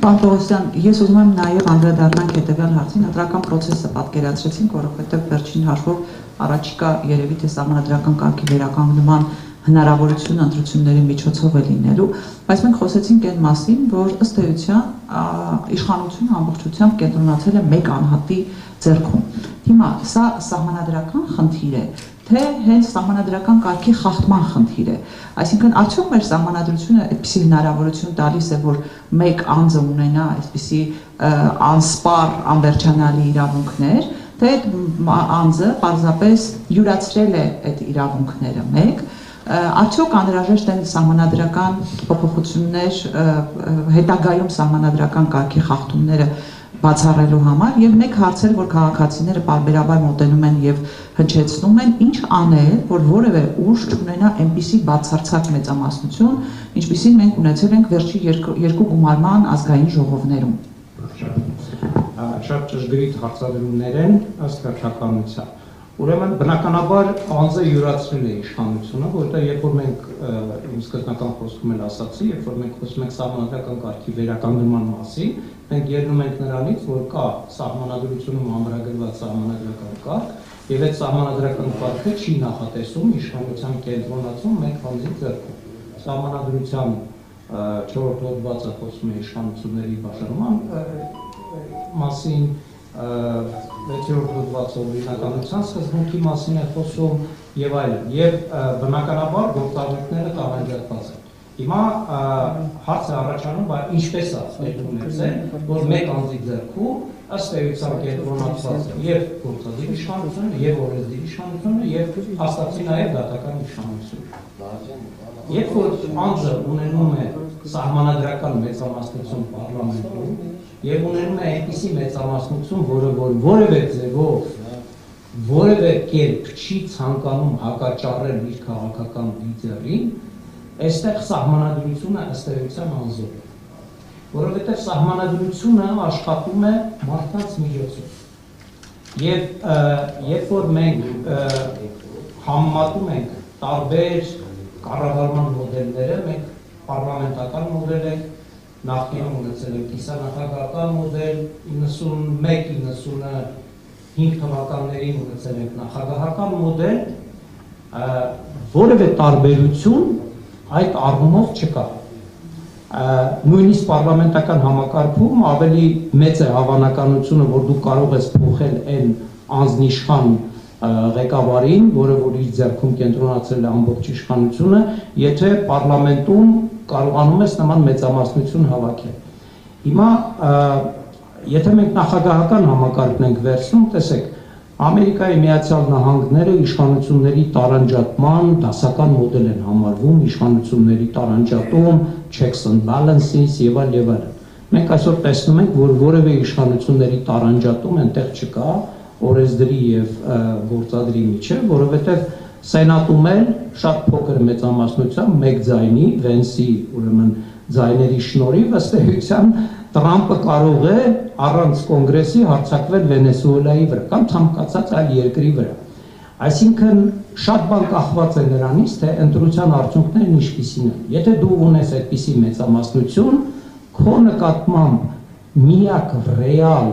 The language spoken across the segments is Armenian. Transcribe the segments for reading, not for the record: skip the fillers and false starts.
Պարոն Պողոսյան, ես ուզում եմ նաև անդրադառնանք հետևյալ հարցին, ընտրական process-ը պատկերացրեցինք, որովհետև վերջին հաշվով առաջիկա երևի թե սահմանադրական կարգի վերականգնման հնարավորություն ընտրությունների միջոցով է լինելու, բայց մենք խոսեցինք այն մասին, որ ըստ էության իշխանությունը ամբողջությամբ կենտրոնացել է մեկ անհատի ձեռքում։ Հիմա սա սահմանադրական խնդիր է, թե հենց սահմանադրական կարգի խախտման խնդիր է։ Այսինքն արդյոք մեր սահմանադրությունը այդպիսի հնարավորություն տալիս է, որ մեկ անձը ունենա այսպիսի անսպառ անվերջանալի իրավունքներ, թե այդ անձը պարզապես յուրացրել է այդ իրավունքները մեկ, արդյոք անհրաժեշտ են սահմանադրական փոփոխություններ, հետագայում սահմանադրական կարգի խախտումները բացառելու համար եւ մեկ հարցեր, որ քաղաքացիները պարբերաբար մոտենում են եւ հնչեցնում են, ինչ անել, որ որևէ ուժ չունենա այնպիսի բացարձակ մեծամասնություն, ինչպիսին մենք ունեցել ենք վերջի երկու գումարման ազգային ժողովներում։ Շատ ճշգրիտ հարցադրումներ են ըստ կարգականության։ Ուրեմն բնականաբար անձը յուրացրել է իշխանությունը, որտեղ երբ որ մենք իմ սկզբնական խոսքում էլ ասացի, երբ որ մենք խոսում ենք սահմանադրական կարգի վերականգնման մասին, մենք ելնում ենք նրանից, որ կա սահմանադրությունում ամրագրված սահմանադրական կարգ, եւ այդ սահմանադրական կարգը չի նախատեսում իշխանության կենտրոնացում մեկ անձի ձեռքում։ Սահմանադրության 4-րդ հոդվածը խոսում է իշխանությունների բաժանման մասին, 6-րդ հոդվածը օրինականության սկզբունքի մասին է խոսում եւ այլն, եւ բնականաբար գործառույթները տարանջատված են։ Հիմա հարցը առաջանում, բայց ինչպես է պետք ունեցել, որ մեկ անձի ձեռքում ըստ էության կենտրոնացված է եւ գործադիր իշխանությունը, եւ օրենսդիր իշխանությունը, եւ հաստատի նաեւ դատական իշխանությունը։ Երբ որ անձը ունենում է սահմանադրական մեծամասնություն պարլամենտում եւ ունենում է այնպիսի մեծամասնություն, որը որևէ ձևով որևէ կերպ չի ցանկանում հակաճառել իր քաղաքական լիդերին, այստեղ սահմանադրությունը ըստ էության անզոր է, որովհետև սահմանադրությունը աշխատում է մարդկանց միջոցով։ Եվ երբ որ մենք համեմատում ենք տարբեր կառավարման մոդելները, մենք պարլամենտական մոդել ենք, նախկինում ունեցել ենք կիսանախագահական մոդել, 91-95 թվականներին ունեցել ենք նախագահական մոդել, որևէ տարբերություն այդ առումով չկա։ Նույնիսկ պարլամենտական համակարգում ավելի մեծ է հավանականությունը, որ դու կարող ես փոխել այն անձնիշխան ղեկավարին, որը որ իր ձեռքում կենտրոնացել է ամբողջ իշխանությունը, եթե պարլամենտում կարողանում ես նման մեծամասնություն հավաքել։ Հիմա եթե մենք նախագահական համակարգն ենք վերցնում, տեսեք, Ամերիկայի Միացյալ Նահանգները իշխանությունների տարանջատման դասական մոդել են համարվում, իշխանությունների տարանջատում, checks and balances եւ այլն։ Մենք այսօր տեսնում ենք, որ որևէ իշխանությունների տարանջատում այնտեղ չկա, օրենսդրի եւ գործադրի միջեւ, որովհետեւ սենատում էլ շատ փոքր մեծամասնությամբ մեկ ձայնի, Վենսի ուրեմն ձայների շնորհիվ ըստ էության Տրամպը կարող է առանց կոնգրեսի հարձակվել Վենեսուելայի վրա կամ ցանկացած այլ երկրի վրա։ Այսինքն շատ բան կախված է նրանից, թե ընտրության արդյունքներն ինչպիսին են։ Եթե դու ունես այդպիսի մեծամասնություն, քո նկատմամբ միակ ռեալ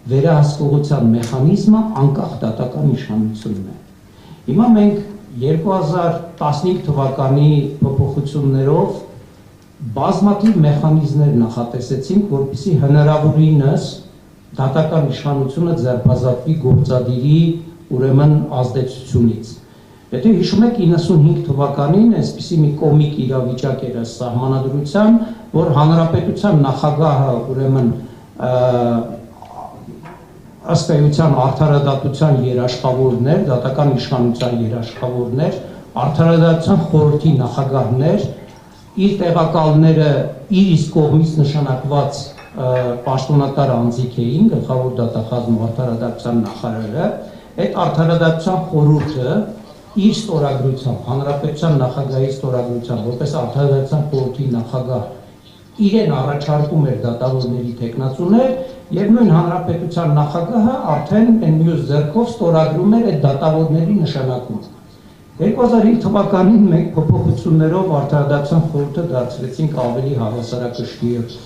վերահսկողության մեխանիզմը անկախ դատական իշխանությունն է։ Հիմա մենք 2015 թվականի փոփոխություններով բազմաթիվ մեխանիզմներ նախատեսեցինք, որպեսզի հնարավորինս դատական իշխանությունը ձերբազատվի գործադիրի ուրեմն ազդեցությունից։ Եթե հիշում եք 95 թվականին այսպիսի մի կոմիկ իրավիճակ էր սահմանադրության, որ հանրապետության նախագահը ուրեմն ըստ էության արդարադատության երաշխավորներ, դատական իշխանության երաշխավորներ, արդարադատության խորհրդի նախագահներ, իր տեղակալները իր իսկ կողմից նշանակված պաշտոնատար անձիկ էին, գլխավոր դատախազն ու արդարադատության նախարարը, այդ արդարադատության խորհուրդը իր ստորագրությամբ, հանրապետության նախագահի ստորագրությամբ, որպես արդարադատության խորհրդի նախագահ, իրեն առաջարկում էր դատավորների թեկնածուներ եւ նույն հանրապետության նախագահը արդեն այն մյուս ձեռքով ստորագրում էր այդ դատավորների նշանակումը։ 2005 թվականին մենք փոփոխություններով արդարադատության խորհուրդը դարձրեցինք ավելի հավասարակշռ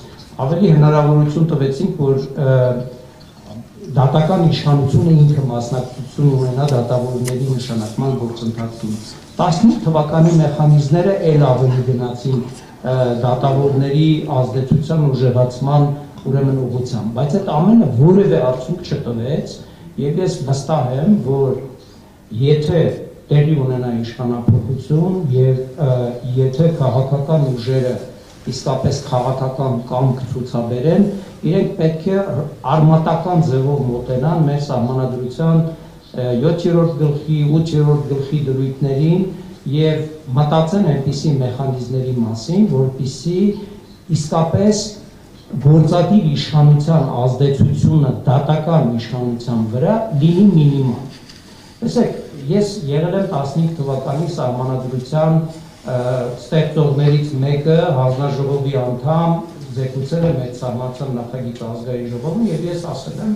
ավելի հնարավորություն տվեցինք, որ դատական իշխանությունը ինքը մասնակցություն ունենա դատավորների նշանակման գործընթացում։ 15 թվականի մեխանիզմները էլ ավելի գնացին դատավորների ազդեցության ուժեղացման ուրեմն ուղղությամբ, բայց այդ ամենը որևէ արդյունք չտվեց, եւ ես վստահ եմ, որ եթե տեղի ունենա իշխանափոխություն եւ եթե քաղաքական ուժերը իսկապես քաղաքական կամք ցուցաբերեն, իրենք պետք է արմատական ձևով մոտենան մեր սահմանադրության 7-րդ գլխի, 8-րդ գլխի դրույթներին եւ մտածեն այնպիսի մեխանիզմների մասին, որպիսի իսկապես գործադիր իշխանության ազդեցությունը դատական իշխանության վրա լինի մինիմալ։ Տեսեք, ես եղել եմ 15 թվականի սահմանադրության ստեղծողներից մեկը, հանձնաժողովի անդամ, զեկուցել եմ այդ սահմանադրության նախագիծը ազգային ժողովում եւ ես ասել եմ,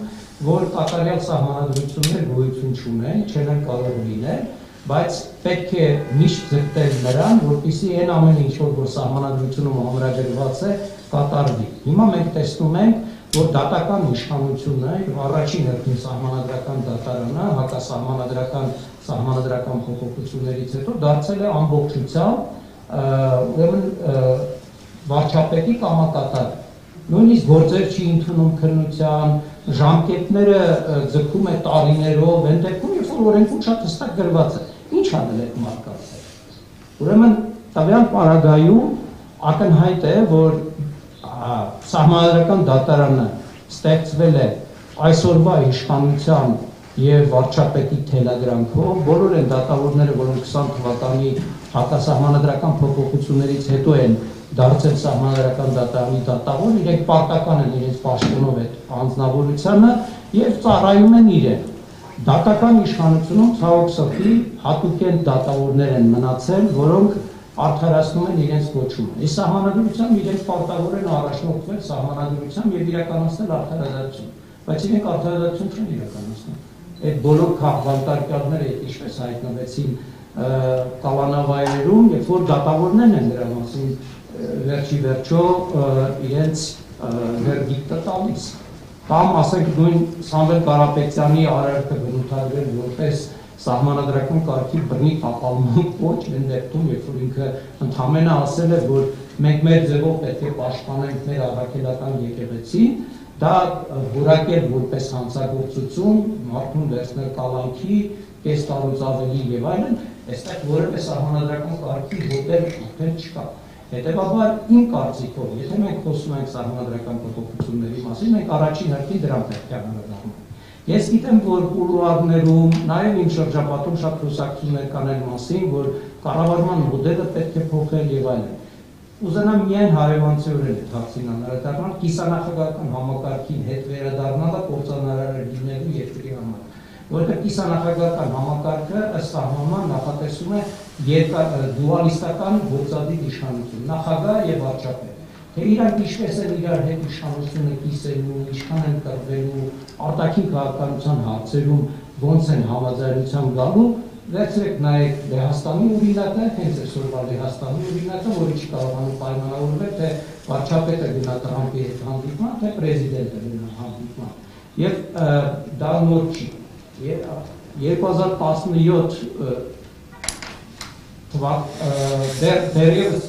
որ կատարյալ սահմանադրություններ գոյություն չունեն, չեն կարող լինել, բայց պետք է միշտ ձգտել նրան, որպեսզի այն ամենը ինչ որ սահմանադրությունում համարագրված է, կատարվի։ Հիմա մենք տեսնում ենք, որ դատական իշխանությունը եւ առաջին հերթին սահմանադրական դատարանը սահմանադրական փոփոխություններից հետո դարձել է ամբողջությամբ ուրեմն վարչապետի կամակատար։ Նույնիսկ գործեր չի ընդունում քննության, ժամկետները ձգում է տարիներով, այն դեպքում երբ որ օրենքում շատ հստակ գրված է, ինչ անել այդ մարդկանց։ Ուրեմն տվյալ պարագայում ակնհայտ է, որ սահմանադրական դատարանը ստեղծվել է այսօրվա իշխանության եւ վարչապետի թելադրանքով, բոլոր են դատավորները, որոնք 20 թվականի հակասահմանադրական փոփոխություններից հետո են դարձել սահմանադրական դատարանի դատավոր, իրենք պարտական են իրենց պաշտոնով այդ անձնավորությանը եւ ծառայում են իրեն։ Դատական իշխանությունում ցավոք սրտի հատուկեն դատավորներ են մնացել, որոնք արդարացնում են իրենց կոչումը։ Այս սահմանադրությամբ իրենք պարտավոր են առաջնորդվել սահմանադրությամբ եւ իրականացնել արդարադատություն, բայց իրենք արդարադատություն չեն իրականացնում։ Այդ բոլոր քաղաքվանդարկյալները ինչպես հայտնվեցին կալանավայրերում, երբ որ դատավորներն են դրա մասին վերջի վերջո իրենց վերդիկտը տալիս։ Կամ ասենք նույն Սամվել Կարապետյանի արարքը բնութագրել որպես սահմանադրական կարգի բռնի ապահովում ոչ այն դեպքում, երբ որ ինքը ընդհանրապես ասել է, որ մենք մեր ձևով պետք է պաշտպանենք մեր առաքելական եկեղեցին, դա որակել որպես հանցագործություն, մարդուն վերցնել կալանքի, կես տարուց ավելի եւ այլն, այստեղ որևէ սահմանադրական կարգի հոդեր արդեն չկա։ Հետևաբար իմ կարծիքով, եթե մենք խոսում ենք սահմանադրական փոփոխությունների մասին, մենք առաջին հերթին դրան պետք է անդրադառնանք։ Ես գիտեմ, որ կուլուարներում, նաև իմ շրջապատում շատ խոսակցություններ կան այն մասին, որ կառավարման մոդելը պետք է փոխել եւ այլն։ Ուզենամ միայն հարևանցիորեն այդ հարցին անդրադառնալ, կիսանախագահական համակարգին հետ վերադառնալը կործանարար է լինելու երկրի համար, որովհետեւ կիսանախագահական համակարգը ըստ սահմանման նախատեսում է դուալիստական գործադիր իշխանություն, նախագահ եւ վարչապետ։ Թե իրանք ինչպես են իրար հետ իշխանությունը կիսելու, ինչքան են կռվելու, արտաքին քաղաքականության հարցերում ոնց են համաձայնության գալու, վերցրեք նայեք Լեհաստանի օրինակը, հենց այսօրվա Լեհաստանի օրինակը, որը չի կարողանում պայմանավորվել, թե վարչապետը գնա Տրամպի հետ հանդիպման, թե պրեզիդենտը գնա հանդիպման։ Եվ դա նոր չի։ 2017 դեռևս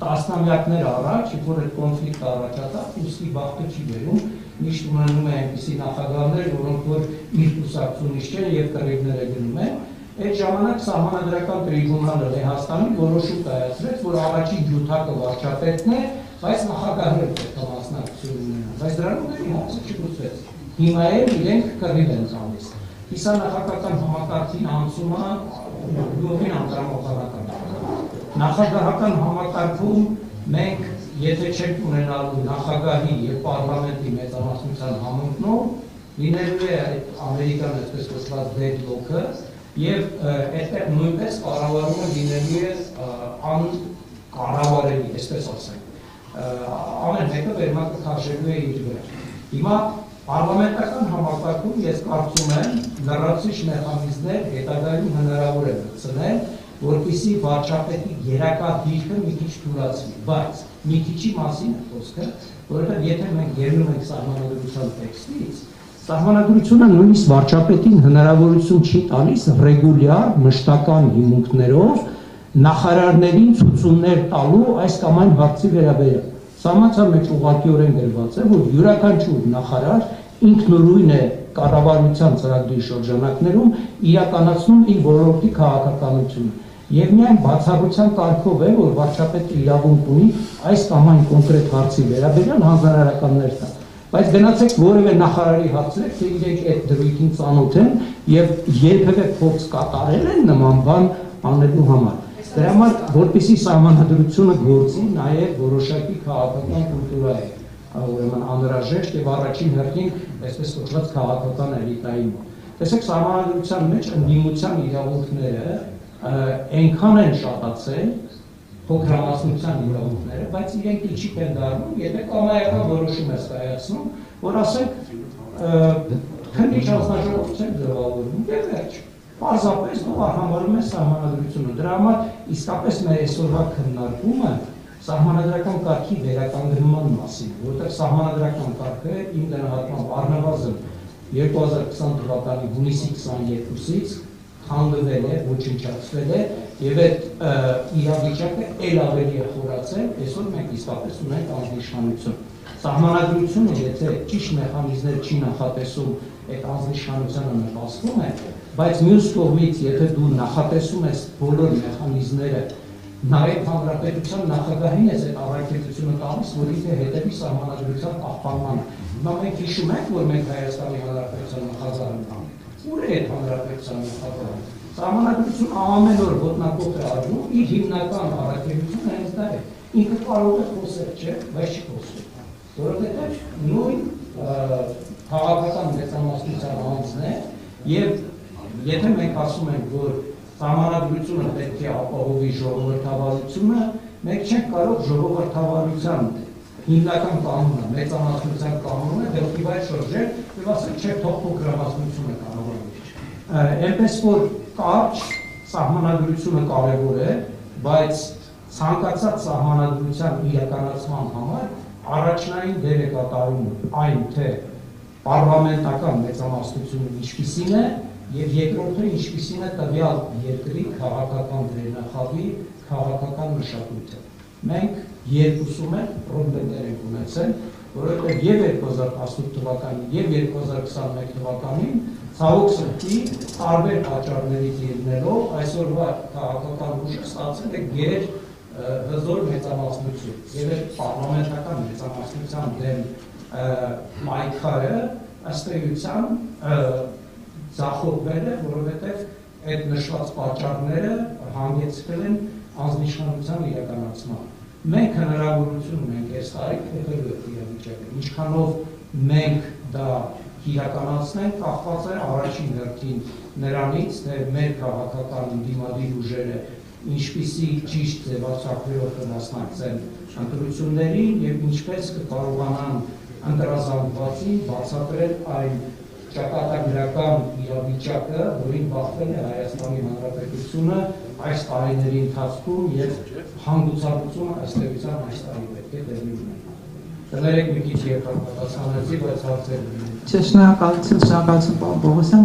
տասնամյակներ առաջ, որ այդ կոնֆլիկտը առաջացավ, ուստի բախտը չի վերում, միշտ ունենում է այնպիսի նախագահներ, որոնք որ իր կուսակցությունից չեն եւ կռիվները գնում են։ Այդ ժամանակ սահմանադրական տրիբունալը Լեհաստանի որոշում կայացրեց, որ առաջին ջութակը վարչապետն է, բայց նախագահները պետք է մասնակցություն ունենան։ Բայց դրանով դեպի հարցը չլուծվեց։ Հիմա էլ իրենք կռիվ են տալիս։ Կիսանախագահական համակարգին անցումը յուրին անդրամոդալական։ Նախագահական համակարգում մենք եթե չենք ունենալու նախագահի եւ պարլամենտի մեծամասնության համընկնող, լինելու է այդ ամերիկան այսպես կոչված deadlock-ը եւ այդտեղ նույնպես կառավարումը լինելու է անկառավարելի, այսպես ասենք։ Ամեն մեկը վերմակը քաշելու է իր վրա։ Հիմա Պարլամենտական համակարգում ես կարծում եմ լրացուցիչ մեխանիզմներ հետագայում հնարավոր է գտնել որպեսզի վարչապետի գերակա դիրքը մի քիչ թուլացվի, բայց մի քիչի մասին է խոսքը, որովհետև եթե մենք ելնում ենք սահմանադրության տեքստից, սահմանադրությունը նույնիսկ վարչապետին հնարավորություն չի տալիս ռեգուլյար մշտական հիմունքներով նախարարներին ցուցումներ տալու այս կամ այն հարցի վերաբերյալ։ Սահմանության մեջ ուղղակիորեն գրված է, որ յուրաքանչյուր նախարար ինքնուրույն է կառավարության ծրագրի շրջանակներում իրականացնում իր ոլորտի քաղաքականությունը։ Եվ միայն բացառության կարգով է, որ վարչապետը իրավունք ունի այս կամ այն կոնկրետ հարցի վերաբերյալ հանձնարարականներ տալ։ Բայց գնացեք որևէ նախարարի հարցրեք, թե իրենք այդ դրույթին ծանոթ են եւ երբևէ փորձ կատարել են նման բան անելու համար։ Դրա համար, որպեսզի սահմանադրությունը գործի, նաև որոշակի քաղաքական կուլտուրա է, ուրեմն անհրաժեշտ եւ առաջին հերթին, այսպես կոչված քաղաքական էլիտայի մոտ։ Տեսեք, սահմանադրության մեջ ընդդիմության իրավունքները այնքան են շատացել, փոքրամասնության իրավունքները, բայց իրենք իջիկ են դառնում, եթե կամայական որոշում է կայացնում, որ ասենք քննիչ հանձնաժողով չեն ձևավորվում եւ վերջ։ Պարզապես դու արհամարում ես սահմանադրությունը։ Դրա համար իսկապես մեր այսօրվա քննարկումը սահմանադրական կարգի վերականգնման մասին, որտեղ սահմանադրական կարգը իմ գնահատմամբ առնվազն 2020 թվականի հունիսի 22-ից խանգվել է, ոչնչացվել է եւ այդ իրավիճակը ել ավելի է խորացել, այսօր մենք իսկապես ունենք անձնիշխանություն։ Սահմանադրությունը, եթե ճիշտ մեխանիզմներ չի նախատեսում, այդ անձնիշխանությանը նպաստում է, բայց մյուս կողմից, եթե դու նախատեսում ես բոլոր մեխանիզմները, նաև հանրապետության նախագահին ես այդ առաքելությունը տալիս, որ ինքը հետևի սահմանադրության պահպանմանը։ Հիմա մենք հիշում ենք, որ մենք Հայաստանի Հանրապետության նախագահն ունենք։ Ուր է այդ հանրապետության նախագահը։ Սահմանադրությունը ամեն օր ոտնակոտ է արվում, իր հիմնական առաքելությունը հենց դա է։ Ինքը կարող է խոսել, չէ, բայց չի խոսում։ Որովհետև նույն քաղաքական մեծամասնության անձն է եւ եթե մենք ասում ենք, որ սահմանադրությունը պետք է ապահովի ժողովրդավարությունը, մենք չենք կարող ժողովրդավարության հիմնական կանոնը, մեծամասնության կանոնը դեպի վայր շրջել եւ ասել, չէ, թող փոքրամասնությունը կառավարի։ Այնպես որ կարճ սահմանադրությունը կարևոր է, բայց ցանկացած սահմանադրության իրականացման համար առաջնային դեր է կատարում այն, թե պարլամենտական մեծամասնությունը ինչպիսին է եւ երկրորդը ինչպիսին է տվյալ երկրի քաղաքական վերնախավի քաղաքական մշակույթը։ Մենք երկուսում էլ պրոբլեմներ ենք ունեցել, որովհետեւ եւ 2018 թվականին եւ 2021 թվականին ցավոք սրտի տարբեր պատճառներից ելնելով այսօրվա քաղաքական ուժը ստացել է գեր հզոր մեծամասնություն եւ այդ պարլամենտական մեծամասնության դեմ մայքարը ըստ էության ձախողվել է, որովհետև այդ նշված պատճառները հանգեցրել են անձնիշխանության իրականացման։ Մենք հնարավորություն ունենք այս տարի փոխելու այդ իրավիճակը, ինչքանով մենք դա իրականացնենք, կախված է առաջին հերթին նրանից, թե մեր քաղաքական դիմադիր ուժերը ինչպիսի ճիշտ ձևաչափերով կմասնակցեն ընտրություններին եւ ինչպես կկարողանան ընտրազանգվածին բացատրել այն ճակատագրական իրավիճակը, որին բախվել է Հայաստանի Հանրապետությունը այս տարիների ընթացքում եւ հանգուցալուծումը ըստ էության այս տարի պետք է դեպի ունենա։ Դեռ մի քիչ երկար պատասխանեցի, բայց հարցեր ունեն։ Շնորհակալություն, պարոն Պողոսյան։